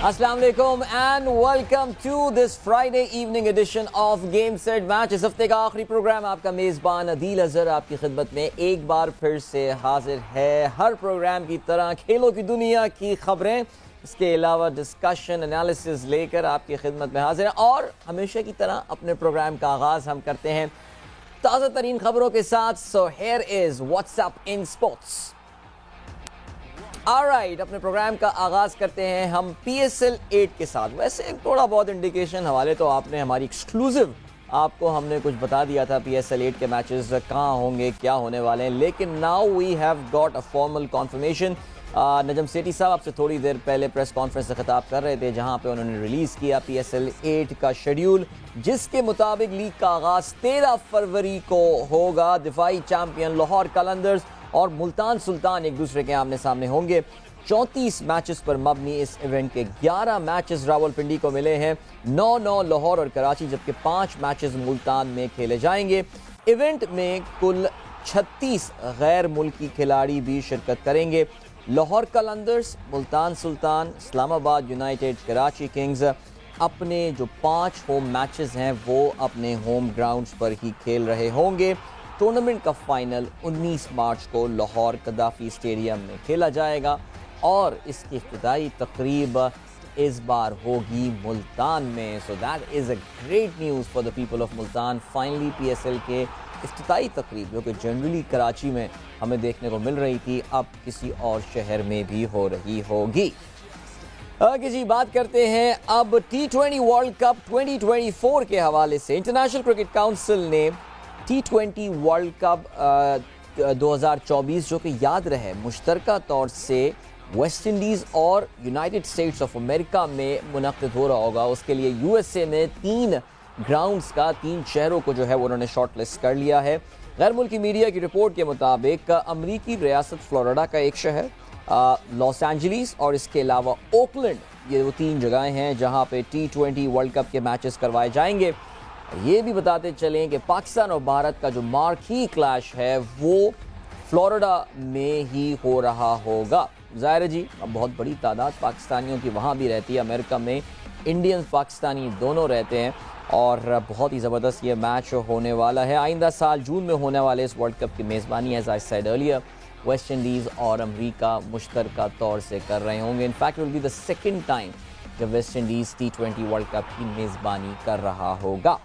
अस्सलाम वालेकुम and welcome to this Friday evening edition of Game Set Match. इस हफ्ते का आखिरी प्रोग्राम आपका मेज़बान अदील अजहर आपकी खिदमत में एक बार फिर से हाजिर है। हर प्रोग्राम की तरह खेलों की दुनिया की खबरें, इसके अलावा डिस्कशन एनालिसिस लेकर आपकी खिदमत में हाजिर है। और हमेशा की तरह अपने प्रोग्राम का आगाज़ हम करते हैं ताज़ा तरीन खबरों के साथ। So here is WhatsApp in sports. Alright, अपने प्रोग्राम का आगाज़ करते हैं हम PSL 8 के साथ। वैसे थोड़ा बहुत इंडिकेशन हवाले तो आपने हमारी एक्सक्लूसिव आपको हमने कुछ बता दिया था PSL 8 के मैचेस कहाँ होंगे, क्या होने वाले हैं, लेकिन now we have got a formal confirmation. Najam Sethi sahab आपसे थोड़ी देर पहले प्रेस कॉन्फ्रेंस से खिताब कर रहे थे, जहां पे उन्होंने रिलीज़ किया PSL 8 का शेड्यूल, जिसके मुताबिक लीग का आगाज़ 13 फरवरी को होगा। दिफाई चैंपियन लाहौर कलंदर्स और मुल्तान सुल्तान एक दूसरे के आमने सामने होंगे। 34 मैचेस पर मबनी इस इवेंट के 11 मैचेस रावलपिंडी को मिले हैं, 9-9 लाहौर और कराची, जबकि 5 मैचेस मुल्तान में खेले जाएंगे। इवेंट में कुल 36 गैर मुल्की खिलाड़ी भी शिरकत करेंगे। लाहौर कलंदर्स, मुल्तान सुल्तान, इस्लामाबाद यूनाइटेड, कराची किंग्स अपने जो 5 होम मैचेस हैं वो अपने होम ग्राउंड्स पर ही खेल रहे होंगे। टूर्नामेंट का फाइनल 19 मार्च को लाहौर कदाफी स्टेडियम में खेला जाएगा और इसकी इब्तिदाई तकरीब इस बार होगी मुल्तान में। So that is a great news for the people of Multan. Finally PSL के इफ्तिताई तकरीब, जो कि जनरली कराची में हमें देखने को मिल रही थी, अब किसी और शहर में भी हो रही होगी। जी, बात करते हैं अब T20 वर्ल्ड कप 2024 के हवाले से। इंटरनेशनल क्रिकेट काउंसिल ने T20 वर्ल्ड कप 2024, जो कि याद रहे मुश्तरका तौर से वेस्ट इंडीज़ और यूनाइटेड स्टेट्स ऑफ अमेरिका में मुनक़्क़िद हो रहा होगा, उसके लिए USA में 3 ग्राउंड्स का 3 शहरों को जो है वो उन्होंने शॉर्ट लिस्ट कर लिया है। गैर मुल्की मीडिया की रिपोर्ट के मुताबिक अमरीकी रियासत फ्लोरिडा का एक शहर, लॉस एंजलिस और इसके अलावा ओकलैंड, ये वो 3 जगहें हैं जहां पे T20 वर्ल्ड कप के मैचेस करवाए जाएंगे। ये भी बताते चलें कि पाकिस्तान और भारत का जो मार्की क्लैश है वो फ्लोरिडा में ही हो रहा होगा। ज़ाहिर है जी, अब बहुत बड़ी तादाद पाकिस्तानियों की वहाँ भी रहती है। अमेरिका में इंडियन पाकिस्तानी दोनों रहते हैं और बहुत ही ज़बरदस्त ये मैच होने वाला है। आइंदा साल जून में होने वाले इस वर्ल्ड कप की मेज़बानी, as I said earlier, West Indies और अमरीका मुश्तरका तौर से कर रहे होंगे। In fact will be the second time जब West Indies T20 world cup की मेज़बानी कर रहा होगा।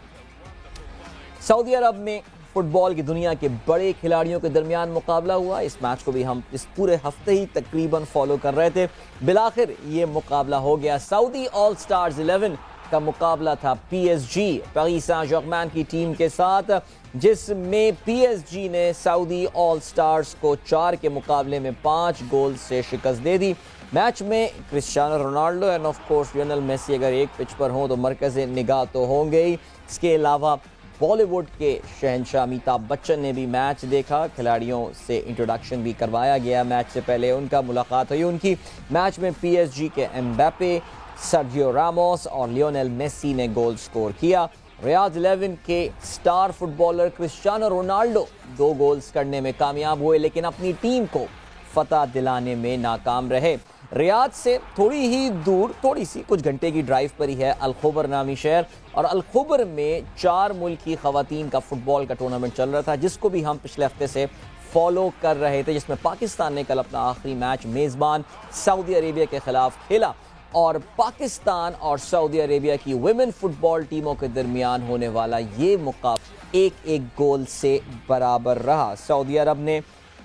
सऊदी अरब में फुटबॉल की दुनिया के बड़े खिलाड़ियों के दरमियान मुकाबला हुआ। इस मैच को भी हम इस पूरे हफ्ते ही तकरीबन फॉलो कर रहे थे। बिलाखिर ये मुकाबला हो गया। सऊदी ऑल स्टार्स 11 का मुकाबला था PSG पेरिस सैन-जर्मैन की टीम के साथ, जिसमें PSG ने सऊदी ऑल स्टार्स को 4 के मुकाबले में 5 गोल से शिकस्त दे दी। मैच में Cristiano Ronaldo and of course Lionel Messi अगर एक पिच पर हों तो मरकज़ निगाह तो होंगे ही। इसके अलावा बॉलीवुड के शहंशाह अमिताभ बच्चन ने भी मैच देखा। खिलाड़ियों से इंट्रोडक्शन भी करवाया गया, मैच से पहले उनका मुलाकात हुई उनकी। मैच में PSG के एम्बापे, सर्जियो रामोस और लियोनेल मेसी ने गोल स्कोर किया। रियाद 11 के star footballer Cristiano Ronaldo 2 goals करने में कामयाब हुए, लेकिन अपनी टीम को फतह दिलाने में नाकाम रहे। रियाद से थोड़ी ही दूर, थोड़ी सी कुछ घंटे की ड्राइव पर ही है अल-खुबर नामी शहर, और अल-खुबर में 4 मुल्की खवातीन का फुटबॉल का टूर्नामेंट चल रहा था, जिसको भी हम पिछले हफ्ते से फॉलो कर रहे थे, जिसमें पाकिस्तान ने कल अपना आखिरी मैच मेज़बान सऊदी अरेबिया के खिलाफ खेला और पाकिस्तान और सऊदी अरेबिया की वुमेन फुटबॉल टीमों के दरमियान होने वाला ये मुकाबला 1-1 गोल से बराबर रहा। सऊदी अरब ने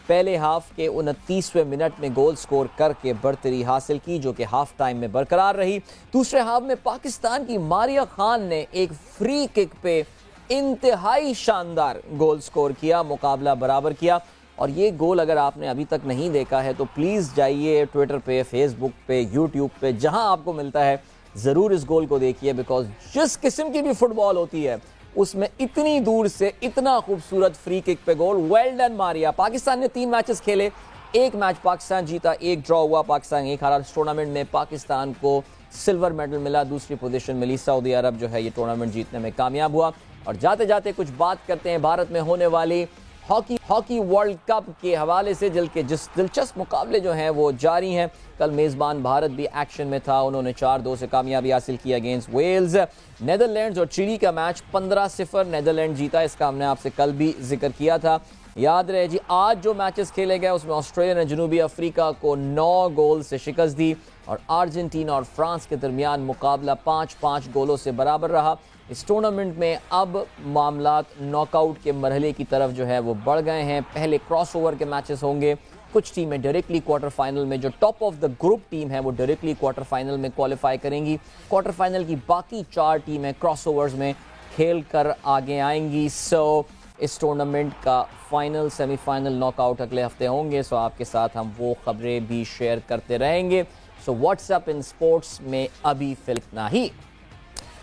पहले हाफ के 29वें मिनट में गोल स्कोर करके बढ़तरी हासिल की, जो कि हाफ टाइम में बरकरार रही। दूसरे हाफ में पाकिस्तान की मारिया खान ने एक फ्री किक पे इंतहाई शानदार गोल स्कोर किया, मुकाबला बराबर किया। और ये गोल अगर आपने अभी तक नहीं देखा है तो प्लीज़ जाइए ट्विटर पे, फेसबुक पे, यूट्यूब पे, जहां आपको मिलता है, ज़रूर इस गोल को देखिए। बिकॉज जिस किस्म की भी फुटबॉल होती है उसमें इतनी दूर से इतना खूबसूरत फ्री किक पे गोल, वेल डन मारिया। पाकिस्तान ने 3 मैचेस खेले, 1 मैच पाकिस्तान जीता, 1 ड्रॉ हुआ, पाकिस्तान 1 हारा। इस टूर्नामेंट में पाकिस्तान को सिल्वर मेडल मिला, दूसरी पोजीशन मिली। सऊदी अरब जो है ये टूर्नामेंट जीतने में कामयाब हुआ। और जाते जाते कुछ बात करते हैं भारत में होने वाली हॉकी वर्ल्ड कप के हवाले से जिस दिलचस्प मुकाबले जो हैं वो जारी हैं। कल मेज़बान भारत भी एक्शन में था, उन्होंने 4-2 से कामयाबी हासिल की अगेंस्ट वेल्स। नेदरलैंड्स और चिली का मैच 15-0 नेदरलैंड जीता, इसका हमने आपसे कल भी जिक्र किया था। याद रहे जी, आज जो मैचेस खेले गए उसमें ऑस्ट्रेलिया ने जनूबी अफ्रीका को 9 गोल से शिकस्त दी और अर्जेंटीना और फ्रांस के दरमियान मुकाबला 5-5 गोलों से बराबर रहा। इस टूर्नामेंट में अब मामलात नॉकआउट के मरहले की तरफ जो है वो बढ़ गए हैं। पहले क्रॉसओवर के मैचेस होंगे, कुछ टीमें डायरेक्टली क्वार्टर फाइनल में, जो top of the group team है वो डायरेक्टली क्वार्टर फाइनल में क्वालिफाई करेंगी। क्वार्टर फाइनल की बाकी 4 टीमें क्रॉसओवर्स में खेल कर आगे आएंगी। सो इस टूर्नामेंट का फाइनल, सेमीफाइनल, नॉकआउट अगले हफ्ते होंगे। सो आपके साथ हम वो खबरें भी शेयर करते रहेंगे। सो व्हाट्सएप इन स्पोर्ट्स में अभी फिल इतना ही।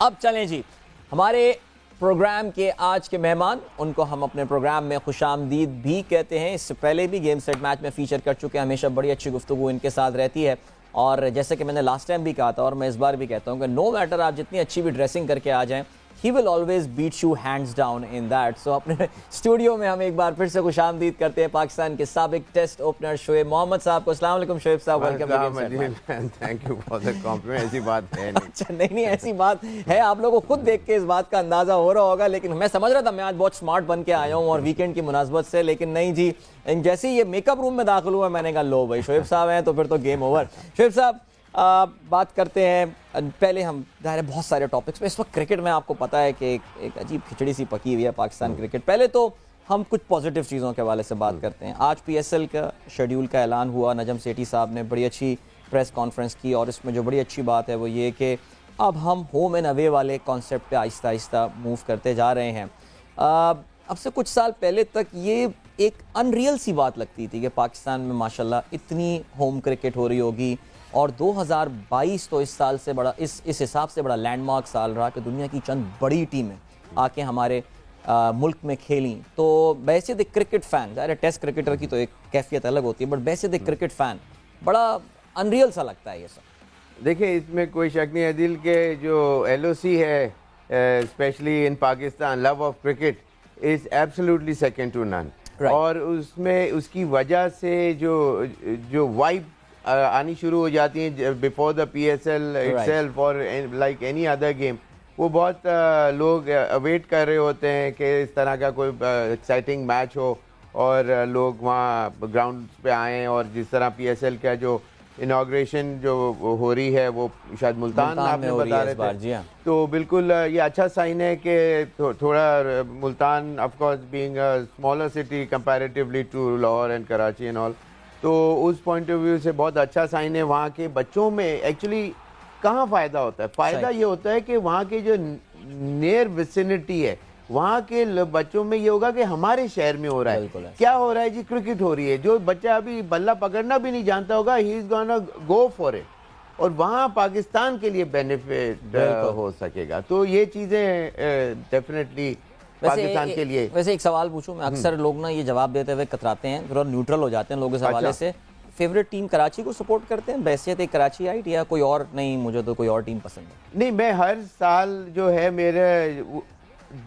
अब चलें जी, हमारे प्रोग्राम के आज के मेहमान, उनको हम अपने प्रोग्राम में खुशामदीद भी कहते हैं। इससे पहले भी गेम सेट मैच में फीचर कर चुके हैं, हमेशा बड़ी अच्छी गुफ्तगू इनके साथ रहती है। और जैसे कि मैंने लास्ट टाइम भी कहा था और मैं इस बार भी कहता हूं कि नो मैटर आप जितनी अच्छी भी ड्रेसिंग करके आ जाएं, he will always beat you hands down in that। so अपने स्टूडियो में हम एक बार फिर से खुशामदीद करते हैं पाकिस्तान के साबिक टेस्ट ओपनर शोएब मोहम्मद साहब को। अस्सलाम वालेकुम शोएब साहब, welcome. Thank you for the compliment. ऐसी बात है नहीं। अच्छा, नहीं ऐसी बात है, आप लोगों को खुद देख के इस बात का अंदाजा हो रहा होगा, लेकिन मैं समझ रहा था मैं आज बहुत स्मार्ट बन के आया हूँ और वीकेंड की मुनासबत से, लेकिन नहीं जी, जैसे ही ये मेकअप रूम में दाखिल हुआ मैंने कहा लो भाई शोएब साहब हैं तो फिर तो गेम ओवर। शोएब साहब बात करते हैं, पहले हम दायरे बहुत सारे टॉपिक्स पे। इस वक्त क्रिकेट में आपको पता है कि एक अजीब खिचड़ी सी पकी हुई है पाकिस्तान क्रिकेट। पहले तो हम कुछ पॉजिटिव चीज़ों के हवाले से बात करते हैं। आज पीएसएल का शेड्यूल का ऐलान हुआ, नजम सेठी साहब ने बड़ी अच्छी प्रेस कॉन्फ्रेंस की और इसमें जो बड़ी अच्छी बात है वो ये कि अब हम होम एंड अवे वाले कॉन्सेप्ट पे आहिस्ता आहिस्ता मूव करते जा रहे हैं। अब से कुछ साल पहले तक ये एक अनरियल सी बात लगती थी कि पाकिस्तान में माशाल्लाह इतनी होम क्रिकेट हो रही होगी, और 2022 तो इस साल से बड़ा, इस हिसाब से बड़ा लैंडमार्क साल रहा कि दुनिया की चंद बड़ी टीमें आके हमारे मुल्क में खेली। तो वैसे द क्रिकेट फ़ैन, ज़ाहिर टेस्ट क्रिकेटर की तो एक कैफियत अलग होती है, बट वैसे द क्रिकेट फ़ैन बड़ा अनरियल सा लगता है ये सब। देखिए, इसमें कोई शक नहीं है, दिल के जो LOC है specially in Pakistan, love of cricket is absolutely second to none. और उसमें उसकी वजह से जो वाइब आनी शुरू हो जाती है बिफोर द PSL इटसेल्फ और लाइक एनी अदर गेम, वो बहुत लोग वेट कर रहे होते हैं कि इस तरह का कोई एक्साइटिंग मैच हो और लोग वहाँ ग्राउंड पे आएँ। और जिस तरह PSL का जो इनाग्रेशन जो हो रही है वो शायद मुल्तान आपने बता रहे थे, तो बिल्कुल ये अच्छा साइन है कि थोड़ा Multan of course being a smaller city comparatively to Lahore and Karachi and all, तो उस पॉइंट ऑफ व्यू से बहुत अच्छा साइन है। वहाँ के बच्चों में एक्चुअली कहाँ फ़ायदा होता है? फ़ायदा ये होता है कि वहाँ के जो नियर विसिनिटी है वहाँ के बच्चों में ये होगा कि हमारे शहर में हो रहा है। क्या हो रहा है जी? क्रिकेट हो रही है। जो बच्चा अभी बल्ला पकड़ना भी नहीं जानता होगा, he is gonna go for it, और वहाँ पाकिस्तान के लिए बेनिफिट हो सकेगा। तो ये चीज़ें डेफिनेटली पाकिस्तान के लिए। वैसे एक सवाल पूछूं मैं, अक्सर लोग ना ये जवाब देते हुए कतराते हैं, थोड़ा न्यूट्रल हो जाते हैं लोगों इस हवाले से। फेवरेट टीम कराची को सपोर्ट करते हैं बैसियत एक कराची आइट, या कोई और? नहीं, मुझे तो कोई और टीम पसंद है। नहीं, मैं हर साल जो है मेरे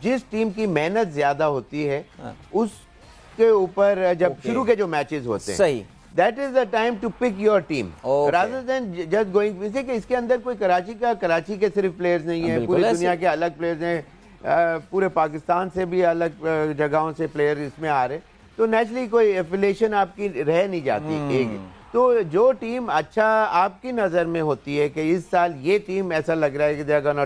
जिस टीम की मेहनत ज्यादा होती है उसके ऊपर जब शुरू के जो मैचेस होते हैं, सही, that is the time to pick your team rather than just going. वैसे कि इसके अंदर कोई कराची के सिर्फ प्लेयर्स नहीं है, पूरी दुनिया के अलग प्लेयर्स हैं, पूरे पाकिस्तान से भी अलग जगहों से प्लेयर इसमें आ रहे, तो नेचुरली कोई एफिलिएशन आपकी रह नहीं जाती एक। तो जो टीम अच्छा आपकी नज़र में होती है कि इस साल ये टीम ऐसा लग रहा है कि they are gonna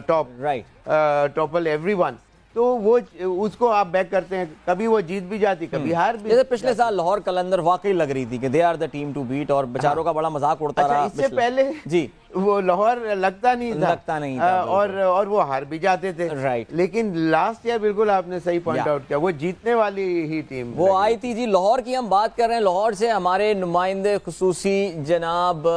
topple everyone, तो वो उसको आप बैक करते हैं। कभी वो जीत भी जाती, कभी हार भी। जैसे पिछले साल लाहौर कलंदर वाकई लग रही थी कि they are the team to beat, और बेचारों का बड़ा मजाक उड़ता रहा। इससे पहले जी वो लाहौर लगता नहीं था और वो हार भी जाते थे, राइट। लेकिन लास्ट ईयर बिल्कुल आपने सही पॉइंट आउट किया, वो जीतने वाली ही टीम वो आई थी जी। लाहौर की हम बात कर रहे हैं, लाहौर से हमारे नुमाइंदे खुसूसी जनाब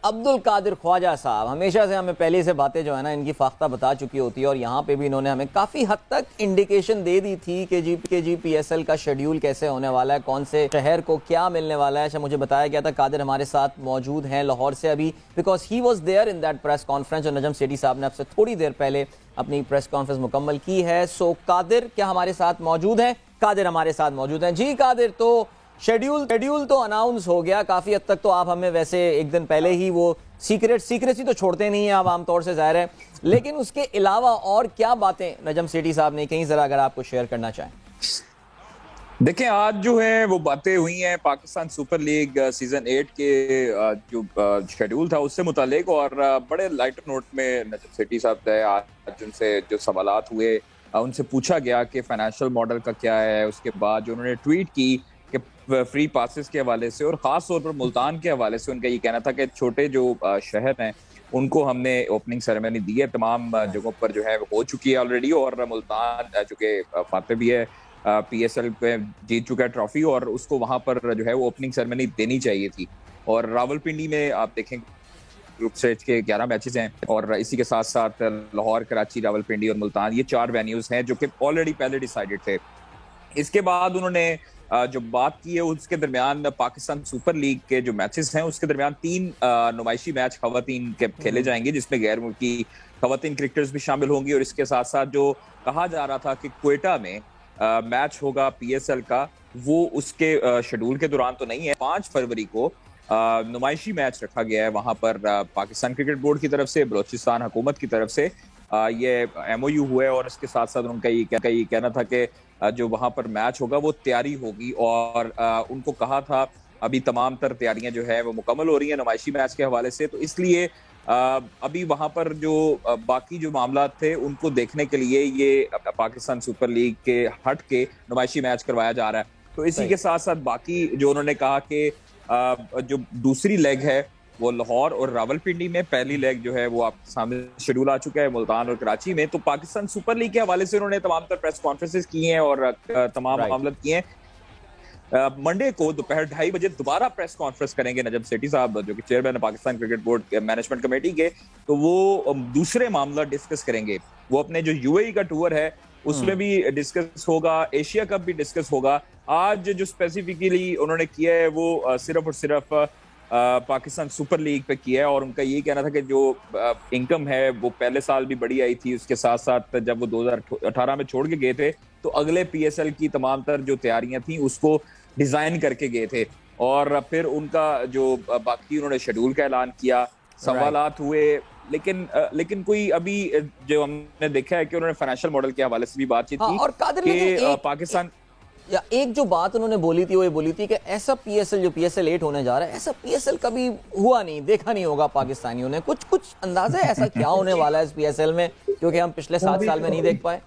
अब्दुल कादिर ख्वाजा साहब, हमेशा से हमें पहले से बातें जो है ना इनकी फाख्ता बता चुकी होती है, और यहाँ पे भी इन्होंने हमें काफ़ी हद तक इंडिकेशन दे दी थी कि जी PSL का शेड्यूल कैसे होने वाला है, कौन से शहर को क्या मिलने वाला है। अच्छा, मुझे बताया गया था कादिर हमारे साथ मौजूद हैं लाहौर से अभी, because he was there in that press conference, और नजम सेठी साहब ने आपसे थोड़ी देर पहले अपनी प्रेस कॉन्फ्रेंस मुकम्मल की है। सो कादिर क्या हमारे साथ मौजूद हैं? कादिर हमारे साथ मौजूद हैं। जी कादिर, तो शेड्यूल तो अनाउंस हो गया काफ़ी हद तक, तो आप हमें वैसे एक दिन पहले ही वो सीक्रेसी तो छोड़ते नहीं हैं आप आमतौर से, ज़ाहिर है, लेकिन उसके अलावा और क्या बातें नजम सेठी साहब ने कहीं, ज़रा अगर आपको शेयर करना चाहें। देखें, आज जो है वो बातें हुई हैं पाकिस्तान सुपर लीग सीजन 8 के जो शेड्यूल था उससे मुतालिक, और बड़े लाइटर नोट में नजम सेठी साहब थे। आज उनसे जो सवालात हुए उनसे पूछा गया कि फाइनेंशियल मॉडल का क्या है। उसके बाद जो उन्होंने ट्वीट की कि फ्री पासेस के हवाले से और ख़ास तौर पर मुल्तान के हवाले से उनका ये कहना था कि छोटे जो शहर हैं उनको हमने ओपनिंग सेरेमनी दी है, तमाम जगहों पर जो है वो हो चुकी है ऑलरेडी, और मुल्तान चूँकि फाते भी है PSL पे जीत चुका है ट्रॉफी, और उसको वहां पर जो है वो ओपनिंग सेरेमनी देनी चाहिए थी। और रावलपिंडी में आप देखें ग्रुप स्टेज के 11 मैचेस हैं, और इसी के साथ साथ लाहौर, कराची, रावलपिंडी और मुल्तान, ये 4 वेन्यूज हैं जो कि ऑलरेडी पहले डिसाइडेड थे। इसके बाद उन्होंने जो बात की है उसके दरमियान पाकिस्तान सुपर लीग के जो मैचेस हैं उसके दरमियान 3 नुमाइशी मैच खवातीन के खेले जाएंगे, जिसमें गैर मुल्की खवातीन क्रिकेटर्स भी शामिल होंगी। और इसके साथ साथ जो कहा जा रहा था कि क्वेटा में मैच होगा PSL का, वो उसके शेड्यूल के दौरान तो नहीं है। 5 फरवरी को नुमाइशी मैच रखा गया है वहां पर पाकिस्तान क्रिकेट बोर्ड की तरफ से, बलोचिस्तान हुकूमत की तरफ से ये MOU हुआ है। और इसके साथ साथ उनका ये कहना था कि जो वहां पर मैच होगा वो तैयारी होगी, और उनको कहा था अभी तमाम तर तैयारियां जो है वो मुकम्मल हो रही हैं नुमाइशी मैच के हवाले से, तो इसलिए अभी वहां पर जो बाकी जो मामला थे उनको देखने के लिए ये पाकिस्तान सुपर लीग के हट के नुमाइशी मैच करवाया जा रहा है। तो इसी के साथ साथ बाकी जो उन्होंने कहा कि जो दूसरी लेग है वो लाहौर और रावलपिंडी में, पहली लेग जो है वो आपके सामने शेड्यूल आ चुका है मुल्तान और कराची में। तो पाकिस्तान सुपर लीग के हवाले से उन्होंने तमाम तर प्रेस कॉन्फ्रेंसेस की हैं और तमाम मामला किए हैं। मंडे को दोपहर 2:30 बजे दोबारा प्रेस कॉन्फ्रेंस करेंगे नजम सेठी साहब, जो कि चेयरमैन है Pakistan cricket board management committee के, तो वो दूसरे मामला डिस्कस करेंगे। वो अपने जो UAE का टूर है उसमें भी डिस्कस होगा, एशिया कप भी डिस्कस होगा। आज जो स्पेसिफिकली उन्होंने किया है वो सिर्फ और सिर्फ पाकिस्तान सुपर लीग पे किया है, और उनका यही कहना था कि जो इनकम है वो पहले साल भी बड़ी आई थी, उसके साथ साथ जब वो 2018 में छोड़ के गए थे तो अगले PSL की तमाम तर जो तैयारियां थी उसको डिजाइन करके गए थे। और फिर उनका जो बाकी उन्होंने शेड्यूल का ऐलान किया, सवालात हुए, लेकिन कोई अभी जो हमने देखा है कि उन्होंने फाइनेंशियल मॉडल के हवाले से भी बातचीत की। और कि पाकिस्तान या एक जो बात उन्होंने बोली थी वो ये बोली थी कि ऐसा PSL जो PSL 8 होने जा रहा है, ऐसा PSL कभी हुआ नहीं, देखा नहीं होगा पाकिस्तानियों ने। कुछ अंदाजा है ऐसा क्या होने वाला है इस PSL में, क्योंकि हम पिछले 7 साल में नहीं देख पाए।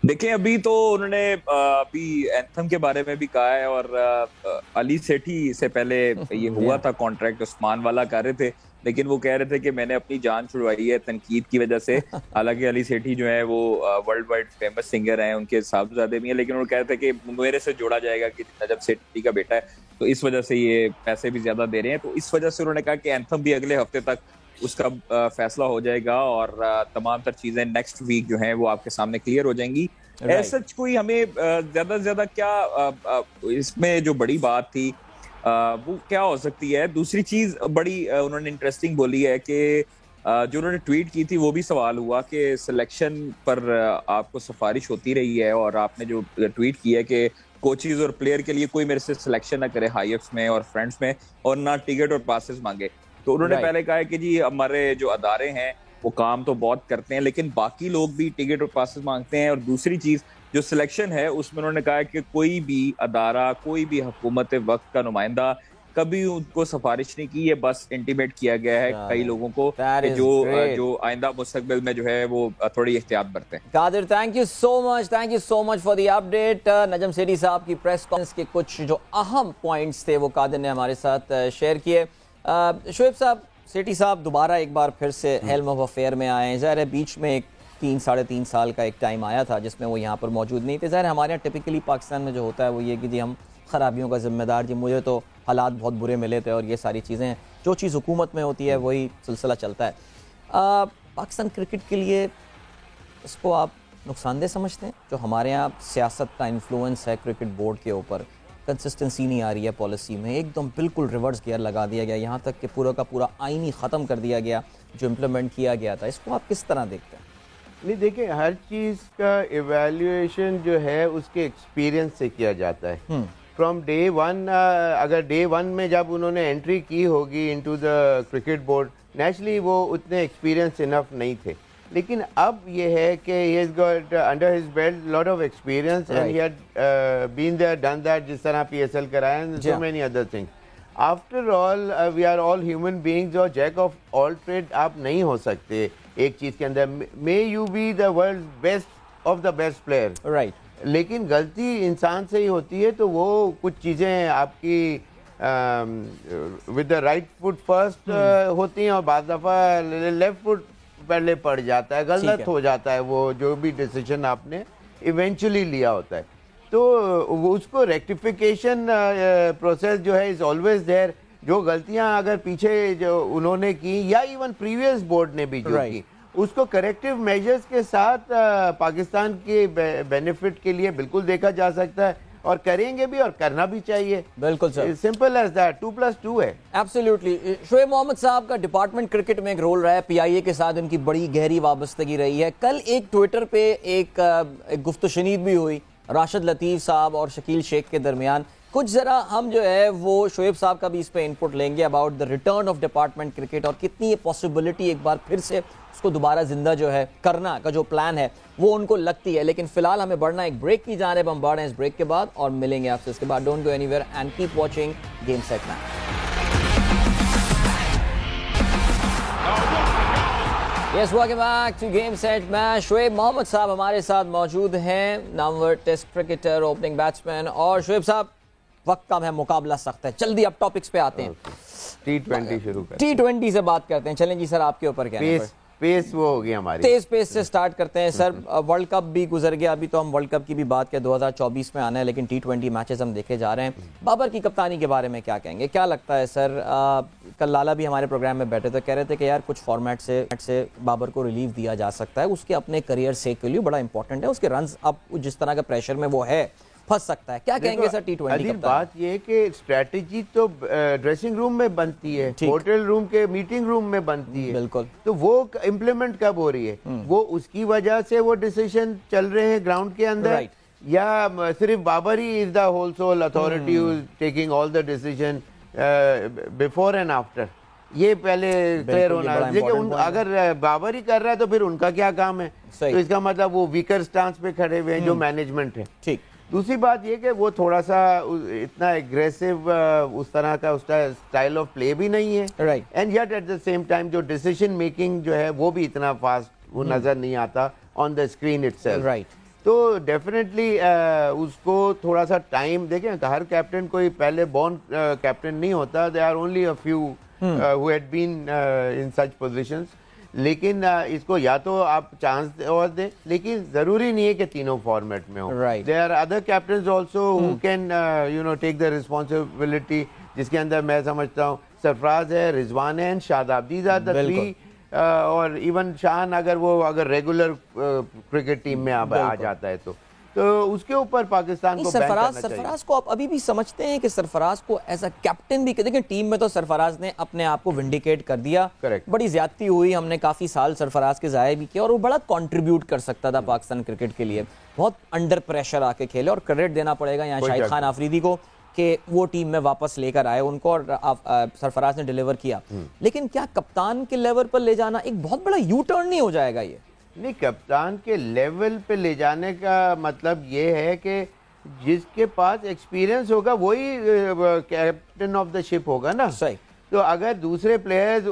देखिए, अभी तो उन्होंने अभी एंथम के बारे में भी कहा है, और अली सेठी से पहले ये हुआ था कॉन्ट्रैक्ट, उस्मान वाला कर रहे थे, लेकिन वो कह रहे थे कि मैंने अपनी जान छुड़वाई है तनकीद की वजह से। हालांकि अली सेठी जो है वो वर्ल्ड वाइड फेमस सिंगर हैं, उनके साहबजादे भी हैं, लेकिन वो कह रहे थे कि मेरे से जोड़ा जाएगा कि नजम सेठी का बेटा है, तो इस वजह से ये पैसे भी ज्यादा दे रहे हैं। तो इस वजह से उन्होंने कहा कि एंथम भी अगले हफ्ते तक उसका फैसला हो जाएगा, और तमाम तर चीजें नेक्स्ट वीक जो है वो आपके सामने क्लियर हो जाएंगी। ऐसा कोई हमें ज्यादा से ज्यादा क्या इसमें जो बड़ी बात थी वो क्या हो सकती है। दूसरी चीज बड़ी उन्होंने इंटरेस्टिंग बोली है कि जो उन्होंने ट्वीट की थी वो भी सवाल हुआ कि सिलेक्शन पर आपको सिफारिश होती रही है, और आपने जो ट्वीट किया कि कोचेज और प्लेयर के लिए कोई मेरे से सिलेक्शन ना करे हाईएफ्स में और फ्रेंड्स में, और ना टिकट और पासेस मांगे। तो उन्होंने पहले कहा है कि जी हमारे जो अदारे हैं वो काम तो बहुत करते हैं, लेकिन बाकी लोग भी टिकट और पासेस मांगते हैं। और दूसरी चीज जो सिलेक्शन है उसमें उन्होंने कहा है कि कोई भी अदारा, कोई भी हुकूमत वक्त का नुमाइंदा कभी उनको सिफारिश नहीं की, ये बस इंटीमेट किया गया है कई लोगों को कि जो आइंदा मुस्तकबिल में जो है वो थोड़ी एहतियात बरतें। Qadir, thank you so much for the update. Najam Sethi sahab की प्रेस कॉन्फ्रेंस के कुछ जो अहम पॉइंट्स थे वो कादिर ने हमारे साथ शेयर किए। शोएब साहब, सेठी साहब दोबारा एक बार फिर से हेल्म ऑफ अफेयर में आए। ज़ाहिर है बीच में एक 3-3.5 साल का एक टाइम आया था जिसमें वो यहाँ पर मौजूद नहीं थे। ज़ाहिर है हमारे यहाँ टिपिकली पाकिस्तान में जो होता है वो ये कि जी हम ख़राबियों का ज़िम्मेदार, जी मुझे तो हालात बहुत बुरे मिले थे, और ये सारी चीज़ें, जो चीज़ हुकूमत में होती है वही सिलसिला चलता है। पाकिस्तान क्रिकेट के लिए इसको आप नुकसानदेह समझते हैं, जो हमारे यहाँ सियासत का इन्फ्लुएंस है क्रिकेट बोर्ड के ऊपर, कंसिस्टेंसी नहीं आ रही है पॉलिसी में, एकदम बिल्कुल रिवर्स गियर लगा दिया गया, यहाँ तक कि पूरा का पूरा आईन ही ख़त्म कर दिया गया जो इम्प्लीमेंट किया गया था, इसको आप किस तरह देखते हैं? नहीं देखिए, हर चीज़ का इवैल्यूएशन जो है उसके एक्सपीरियंस से किया जाता है। फ्रॉम डे वन, अगर डे वन में जब उन्होंने एंट्री की होगी into the cricket board, naturally वो उतने एक्सपीरियंस इनफ नहीं थे, लेकिन अब ये है कि he has got under his belt lot of experience and he had been there done that, जिस तरह पीएसएल कराया and so many other things. After all we are all human beings, और जैक ऑफ ऑल ट्रेड आप नहीं हो सकते एक चीज़ के अंदर। May you be the world best of the best player, right, लेकिन गलती इंसान से ही होती है, तो वो कुछ चीज़ें आपकी with the right foot first होती हैं और बाद दफ़ा लेफ्ट फुट पहले पड़ जाता है, गलत हो जाता है वो जो भी डिसीजन आपने इवेंचुअली लिया होता है। तो वो उसको रेक्टिफिकेशन प्रोसेस जो है इज़ ऑलवेज देयर। जो गलतियां अगर पीछे जो उन्होंने की या इवन प्रीवियस बोर्ड ने भी जो की, उसको करेक्टिव मेजर्स के साथ पाकिस्तान के बेनिफिट के लिए बिल्कुल देखा जा सकता है, और करेंगे भी और करना भी चाहिए। बिल्कुल सर, सिंपल एज दैट, 2+2 है। एब्सोल्युटली। शोएब मोहम्मद साहब का डिपार्टमेंट क्रिकेट में एक रोल रहा है, पीआईए के साथ उनकी बड़ी गहरी वाबस्तगी रही है। कल एक ट्विटर पे एक गुफ्तशनीद भी हुई राशिद लतीफ़ साहब और शकील शेख के दरमियान। कुछ ज़रा हम जो है वो शोएब साहब का भी इस पे इनपुट लेंगे about the return of department cricket, और कितनी ये पॉसिबिलिटी एक बार फिर से उसको दोबारा जिंदा जो है करना का जो प्लान है वो उनको लगती है। लेकिन फिलहाल हमें बढ़ना एक ब्रेक की जानिब, हम बढ़ रहे हैं इस ब्रेक के बाद और मिलेंगे आपसे इसके बाद। Don't go anywhere and keep watching Game Set Match. Yes, welcome back to Game Set Match। Shoaib Mohammad साहब हमारे साथ मौजूद हैं, नामवर टेस्ट क्रिकेटर, ओपनिंग बैट्समैन। और शोएब साहब, वक्त कम है, मुकाबला सख्त है, जल्दी अब टॉपिक्स पे आते हैं। T20 शुरू करते हैं, T20 से बात करते हैं। चलें जी सर, आपके ऊपर क्या है? पेस वो होगी हमारी, तेज पेस से स्टार्ट करते हैं सर। वर्ल्ड कप भी गुजर गया, अभी तो हम वर्ल्ड कप की भी बात करें, 2024 में आना है, लेकिन T20 मैचेस हम देखे जा रहे हैं। बाबर की कप्तानी के बारे में क्या कहेंगे, क्या लगता है सर? कल लाला भी हमारे प्रोग्राम में बैठे थे, कह रहे थे कि यार कुछ फॉर्मेट से बाबर को रिलीव दिया जा सकता है, उसके अपने करियर से के लिए बड़ा इंपॉर्टेंट है, उसके रन्स अब जिस तरह का प्रेशर में वो है फंस सकता है। क्या कहेंगे सर T20? बात ये है कि स्ट्रेटजी तो ड्रेसिंग रूम में बनती है, होटल रूम के मीटिंग रूम में बनती है, बिल्कुल। तो वो इम्प्लीमेंट कब हो रही है? वो उसकी वजह से वो डिसीजन चल रहे हैं ग्राउंड के अंदर, या सिर्फ बाबर ही is the whole sole authority taking all the decision before and after? ये पहले क्लियर होना चाहिए। अगर बाबर ही कर रहा है तो फिर उनका क्या काम है? तो इसका मतलब वो वीकर स्टांस पे खड़े हुए हैं जो मैनेजमेंट है। ठीक। दूसरी बात ये कि वो थोड़ा सा इतना एग्रेसिव उस तरह का उसका स्टाइल ऑफ प्ले भी नहीं है, right. And yet at the same time जो डिसीजन मेकिंग जो है वो भी इतना फास्ट वो नजर नहीं आता on the screen itself, right. तो डेफिनेटली उसको थोड़ा सा टाइम देखें। हर कैप्टन कोई पहले बॉर्न कैप्टन नहीं होता, they are only a few who had been in such positions. लेकिन इसको या तो आप चांस और दें, लेकिन जरूरी नहीं है कि तीनों फॉर्मेट में हो। There are other captains also who can you know take the responsibility, जिसके अंदर मैं समझता हूँ सरफराज है, रिजवान है and Shadab, these are the three. और इवन शान अगर रेगुलर क्रिकेट टीम में आ जाता है तो उसके ऊपर पाकिस्तान को सरफराज को आप अभी भी समझते हैं कि सरफराज को एज अ कैप्टन भी? देखिए टीम में तो सरफराज ने अपने आप को विंडिकेट कर दिया, बड़ी ज्यादती हुई, हमने काफी साल सरफराज के जाया भी किया, और वो बड़ा कंट्रीब्यूट कर सकता था पाकिस्तान क्रिकेट के लिए, बहुत अंडर प्रेशर आके खेले, और क्रेडिट देना पड़ेगा यहाँ शाहिद खान आफरीदी को कि वो टीम में वापस लेकर आए उनको, और सरफराज ने डिलीवर किया। लेकिन क्या कप्तान के लेवल पर ले जाना एक बहुत बड़ा यू टर्न नहीं हो जाएगा? ये नहीं, कप्तान के लेवल पे ले जाने का मतलब ये है कि जिसके पास एक्सपीरियंस होगा वही कैप्टन ऑफ द शिप होगा ना। सही। तो अगर दूसरे प्लेयर्स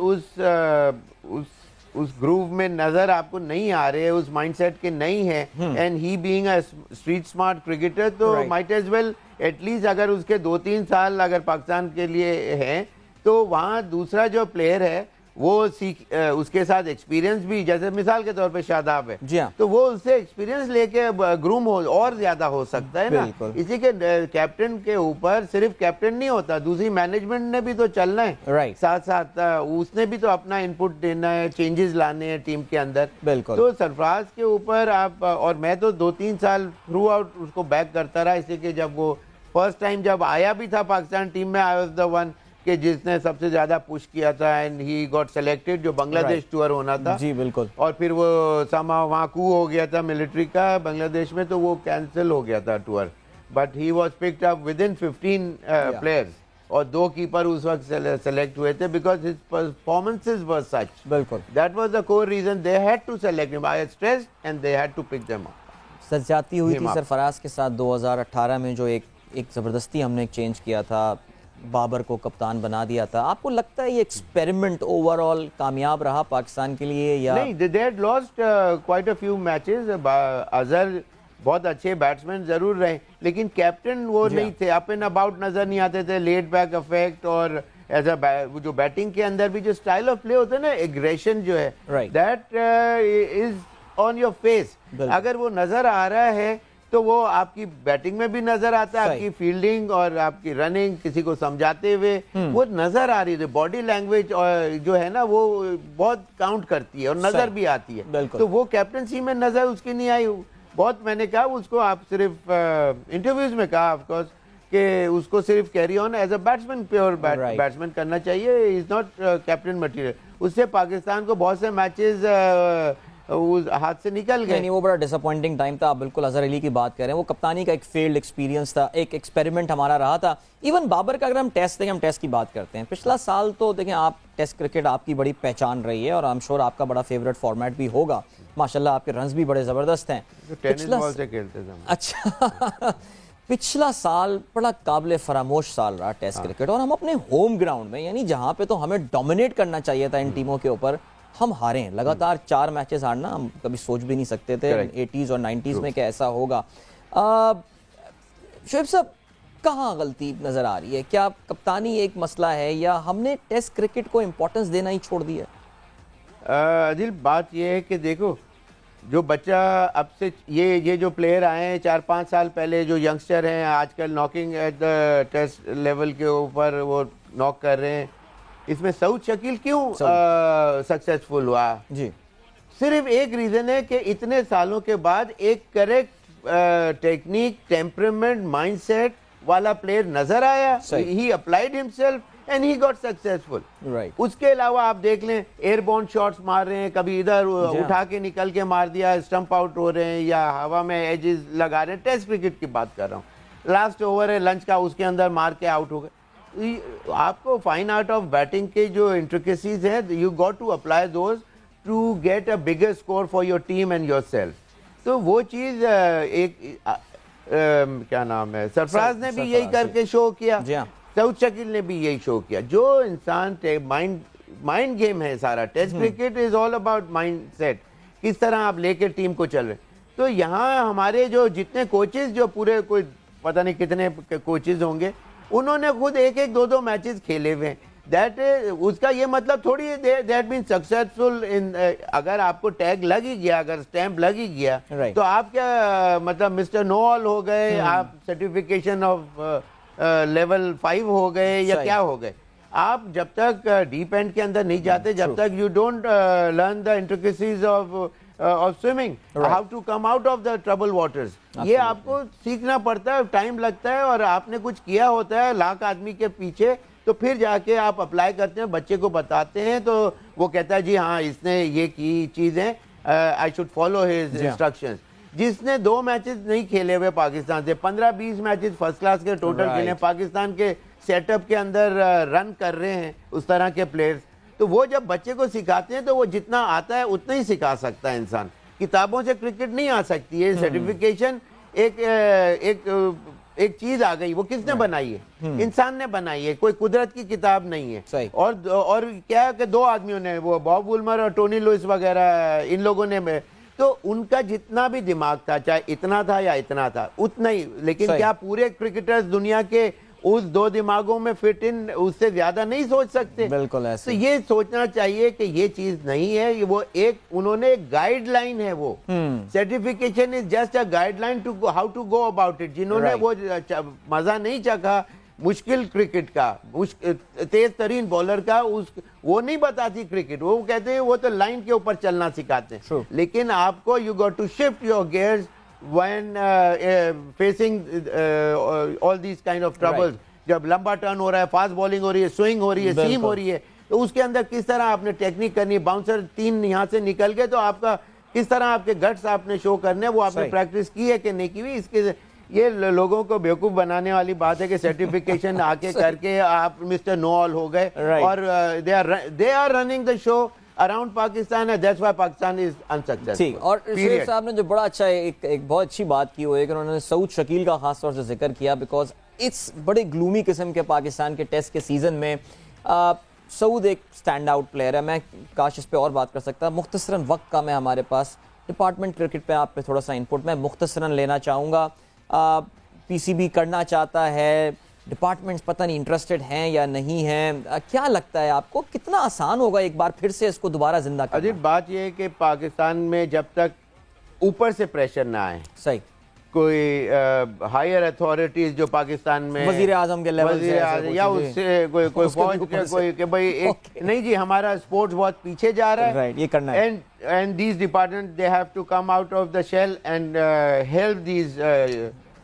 उस ग्रूव में नजर आपको नहीं आ रहे, उस माइंडसेट के नहीं है, and he being a street smart cricketer, तो माइट एज वेल एटलीस्ट अगर उसके 2-3 साल अगर पाकिस्तान के लिए हैं, तो वहाँ दूसरा जो प्लेयर है वो उसके साथ एक्सपीरियंस भी, जैसे मिसाल के तौर पे शादाब है, जी हाँ, तो वो उससे एक्सपीरियंस लेके ग्रूम हो और ज्यादा हो सकता है ना। इसी के कैप्टन के ऊपर सिर्फ कैप्टन नहीं होता, दूसरी मैनेजमेंट ने भी तो चलना है, राइट। साथ साथ उसने भी तो अपना इनपुट देना है, चेंजेस लाने हैं टीम के अंदर। बिल्कुल। तो सरफराज के ऊपर आप, और मैं तो 2-3 साल थ्रू आउट उसको बैक करता रहा, इसलिए कि जब वो फर्स्ट टाइम जब आया भी था पाकिस्तान टीम में, आई वाज द वन कि जिसने सबसे ज्यादा पुश किया था एंड ही गॉट सेलेक्टेड, जो बांग्लादेश टूर होना था। जी बिल्कुल। और फिर वो समा वहाँ कू हो गया था मिलिट्री का बांग्लादेश में, तो वो कैंसिल हो गया था tour, but he was picked up within 15 players और 2 कीपर उस वक्त सेलेक्ट हुए थे because his performances were such. बिल्कुल, that was the core reason they had to select him. I stressed and they had to pick them up. सज्जाती हुई थी सरफराज के साथ 2018 में, जो एक ज़बरदस्ती हमने एक चेंज किया था, बाबर को कप्तान बना दिया था। आपको लगता है ये एक्सपेरिमेंट ओवरऑल कामयाब रहा पाकिस्तान के लिए या नहीं? They had lost quite a few matches. Azhar बहुत अच्छे बैट्समैन जरूर रहे, लेकिन कैप्टन वो नहीं थे, अप एंड अबाउट नजर नहीं आते थे, लेट बैक इफेक्ट, और एज अ जो बैटिंग के अंदर भी जो स्टाइल ऑफ प्ले होता है ना, एग्रेशन जो है, that is on your face. अगर वो नजर आ रहा है तो वो आपकी बैटिंग में भी नजर आता है, आपकी फील्डिंग और आपकी रनिंग, किसी को समझाते हुए वो नजर आ रही है। बॉडी लैंग्वेज जो है ना वो बहुत काउंट करती है और नजर भी आती है। तो वो कैप्टनसी में नजर उसकी नहीं आई। बहुत मैंने कहा उसको, आप सिर्फ इंटरव्यूज में कहा ऑफ कोर्स कि उसको सिर्फ carry on as a batsman, pure batsman करना चाहिए, इज नॉट कैप्टन मटेरियल। उससे पाकिस्तान को बहुत से मैचेस हाथ से निकल गए। नहीं, वो बड़ा डिसअपॉइंटिंग टाइम था। आप बिल्कुल अजहर अली की बात कर रहे हैं, वो कप्तानी का एक फेल्ड एक्सपीरियंस था, एक एक्सपेरिमेंट हमारा रहा था। इवन बाबर का अगर हम टेस्ट देखें, हम टेस्ट की बात करते हैं, पिछला साल तो देखें आप, टेस्ट क्रिकेट आपकी बड़ी पहचान रही है और आई एम श्योर आपका बड़ा फेवरेट फॉर्मेट भी होगा। माशाल्लाह आपके रन्स भी बड़े जबरदस्त हैं। टेनिस बॉल से खेलते थे। अच्छा पिछला साल बड़ा काबिल फरामोश साल रहा टेस्ट क्रिकेट, और हम अपने होम ग्राउंड में, यानी जहां पे तो हमें डोमिनेट करना चाहिए था इन टीमों के ऊपर, हम हारे हैं। लगातार 4 मैचेस हारना हम कभी सोच भी नहीं सकते थे 80s और 90s में क्या ऐसा होगा। शोएब साहब, कहाँ गलती नजर आ रही है? क्या कप्तानी एक मसला है या हमने टेस्ट क्रिकेट को इंपॉर्टेंस देना ही छोड़ दिया? अदिल, बात यह है कि देखो, जो बच्चा अब से ये जो प्लेयर आए हैं 4-5 साल पहले, जो यंगस्टर हैं आजकल knocking at the test level के ऊपर वो नॉक कर रहे हैं, इसमें सऊद शकील क्यों सक्सेसफुल हुआ? जी, सिर्फ एक रीजन है कि इतने सालों के बाद एक करेक्ट टेक्निक, टेम्परामेंट, माइंडसेट वाला प्लेयर नजर आया। He applied himself and he got successful. उसके अलावा आप देख लें, एयरबॉर्न शॉट्स मार रहे हैं, कभी इधर उठा के निकल के मार दिया, स्टंप आउट हो रहे हैं या हवा में एजेस लगा रहे हैं। टेस्ट क्रिकेट की बात कर रहा हूँ। लास्ट ओवर है लंच का, उसके अंदर मार के आउट हो गए। आपको फाइन आर्ट ऑफ बैटिंग के जो इंट्रिकेसीज है, you got to apply those to get a bigger score for your team and yourself. तो वो चीज क्या नाम है, सरफराज ने भी यही करके शो किया, सऊद शकील ने भी यही शो किया। जो इंसान माइंड गेम है सारा, test cricket is all about mind set, किस तरह आप लेके टीम को चल रहे। तो यहाँ हमारे जो जितने कोचेज, जो पूरे कोई पता नहीं कितने कोचेज होंगे, उन्होंने खुद 1-1, 2-2 मैचेस खेले हुए हैं। दैट उसका ये मतलब थोड़ी दैट मीन सक्सेसफुल इन। अगर आपको टैग लग ही गया, अगर स्टैंप लग ही गया, तो आप क्या मतलब मिस्टर नो ऑल हो गए, आप सर्टिफिकेशन ऑफ लेवल 5 हो गए या क्या हो गए? आप जब तक डीप एंड के अंदर नहीं जाते, जब तक you don't learn the intricacies of swimming, how to come out of the trouble waters, ये आपको सीखना पड़ता है, टाइम लगता है। और आपने कुछ किया होता है लाख आदमी के पीछे, तो फिर जाके आप अप्लाई करते हैं, बच्चे को बताते हैं, तो वो कहता है जी हाँ इसने ये की चीजें, I should follow his instructions. जिसने 2 मैचेस नहीं खेले हुए पाकिस्तान से, 15-20 मैचेस फर्स्ट क्लास के टोटल खेले, पाकिस्तान के सेटअप के अंदर रन कर रहे हैं उस तरह के प्लेयर्स, तो वो जब बच्चे को सिखाते हैं तो वो जितना आता है उतना ही सिखा सकता है इंसान। किताबों से क्रिकेट नहीं आ सकती है। सर्टिफिकेशन एक चीज आ गई, वो किसने बनाई है? इंसान ने बनाई है, कोई कुदरत की किताब नहीं है। और क्या कि 2 आदमियों ने, वो बॉब वुलमर और टोनी लुइस वगैरह, इन लोगों ने, तो उनका जितना भी दिमाग था, चाहे इतना था या इतना था, उतना ही। लेकिन क्या पूरे क्रिकेटर्स दुनिया के उस 2 दिमागों में फिट इन, उससे ज्यादा नहीं सोच सकते? बिल्कुल ऐसे। तो ये सोचना चाहिए कि ये चीज नहीं है, वो एक उन्होंने एक गाइडलाइन है, वो certification is just a guideline to how to go about it. जिन्होंने वो मजा नहीं चखा मुश्किल क्रिकेट का, तेज तरीन बॉलर का, वो नहीं बताती क्रिकेट, वो कहते हैं वो तो लाइन के ऊपर चलना सिखाते हैं। लेकिन आपको you got to shift your gears when facing all these kind of troubles, जब लंबा टर्न हो रहा है, फास्ट बॉलिंग हो रही है, स्विंग हो रही है, सीम हो रही है, तो उसके अंदर किस तरह आपने टेक्निक करनी है, बाउंसर 3 यहाँ से निकल गए तो आपका किस तरह आपके गट्स आपने शो करने, वो आपने प्रैक्टिस की है कि नहीं की हुई। इसके ये लोगों को बेवकूफ बनाने वाली बात है कि सर्टिफिकेशन आके करके आप मिस्टर नो ऑल हो गए, और they are running the show around Pakistan है, that's why Pakistan is unsuccessful. और शेख साहब ने जो बड़ा अच्छा एक बहुत अच्छी बात की हुई है कि उन्होंने सऊद शकील का खास तौर से जिक्र किया, बिकॉज इट्स बड़े ग्लूमी किस्म के पाकिस्तान के टेस्ट के सीजन में सऊद एक स्टैंड आउट प्लेयर है। मैं काश इस पे और बात कर सकता, मुख्तसरन वक्त कम है हमारे पास, डिपार्टमेंट क्रिकेट पे आप पे थोड़ा सा इनपुट मैं मुख्तसरन लेना चाहूँगा। पीसीबी करना चाहता है, डिपार्टमेंट्स पता नहीं इंटरेस्टेड हैं या नहीं हैं, क्या लगता है आपको कितना आसान होगा एक बार फिर से इसको दोबारा जिंदा करना? अजीत, बात यह है कि पाकिस्तान में जब तक ऊपर से प्रेशर ना आए, सही कोई हायर अथॉरिटीज जो पाकिस्तान में वजीर आजम के लेवल से या उससे कोई फौज के कोई कि भाई एक नहीं जी हमारा स्पोर्ट्स बहुत पीछे जा रहा है, राइट, ये करना है, and these department they have to come out of the shell and help these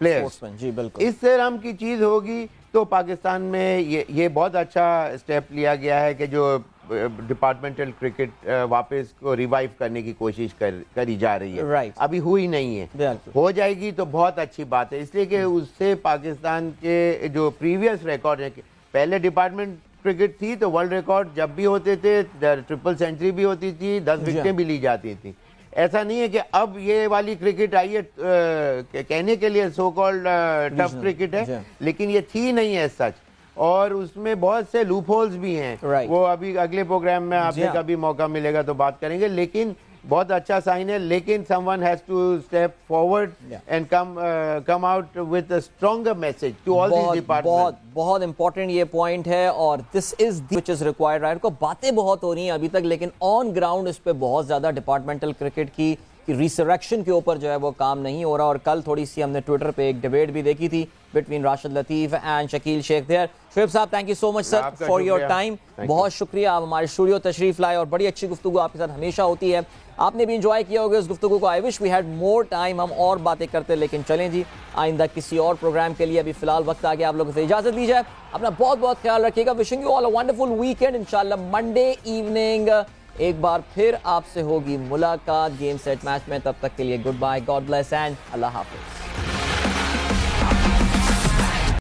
players. जी बिल्कुल, इस तरह की चीज होगी तो पाकिस्तान में ये बहुत अच्छा स्टेप लिया गया है कि जो डिपार्टमेंटल क्रिकेट वापस को रिवाइव करने की कोशिश करी जा रही है। Right. अभी हुई नहीं है, हो जाएगी तो बहुत अच्छी बात है, इसलिए कि उससे पाकिस्तान के जो प्रीवियस रिकॉर्ड है, पहले डिपार्टमेंट क्रिकेट थी तो वर्ल्ड रिकॉर्ड जब भी होते थे ट्रिपल सेंचुरी भी होती थी, 10 विकेटें भी ली जाती थी। ऐसा नहीं है कि अब ये वाली क्रिकेट आई है कहने के लिए सो कॉल्ड टफ क्रिकेट है, लेकिन ये थी नहीं है सच, और उसमें बहुत से लूप होल्स भी हैं। वो अभी अगले प्रोग्राम में आपने कभी मौका मिलेगा तो बात करेंगे, लेकिन बहुत अच्छा साइन है। लेकिन someone has to step forward and come out with a stronger message to all this department. बहुत इंपॉर्टेंट ये पॉइंट है, और this is which is required, right? को बातें बहुत हो रही हैं अभी तक, लेकिन ऑन ग्राउंड इस पे बहुत ज्यादा डिपार्टमेंटल क्रिकेट की रिसरेक्शन के ऊपर जो है वो काम नहीं हो रहा। और कल थोड़ी सी हमने ट्विटर पे एक डिबेट भी देखी थी between Rashid Latif and Shakeel Sheikh there. Shoaib sahab, thank you so much sir for your time, बहुत शुक्रिया, आप हमारे स्टूडियो तशरीफ लाए, और बड़ी अच्छी गुफ्तगू आपके साथ हमेशा होती है, आपने भी इंजॉय किया होगा इस गुफ्तगू को। I wish we had more time, हम और बातें करते, लेकिन चलें जी, आइंदा किसी और प्रोग्राम के लिए अभी फिलहाल वक्त आ गया, आप लोगों से इजाजत ली जाए। अपना बहुत बहुत ख्याल रखिएगा, wishing you all a wonderful weekend. इंशाल्लाह मंडे इवनिंग एक बार फिर आपसे होगी मुलाकात गेम सेट मैच में, तब तक के लिए goodbye, God bless and Allah Hafiz.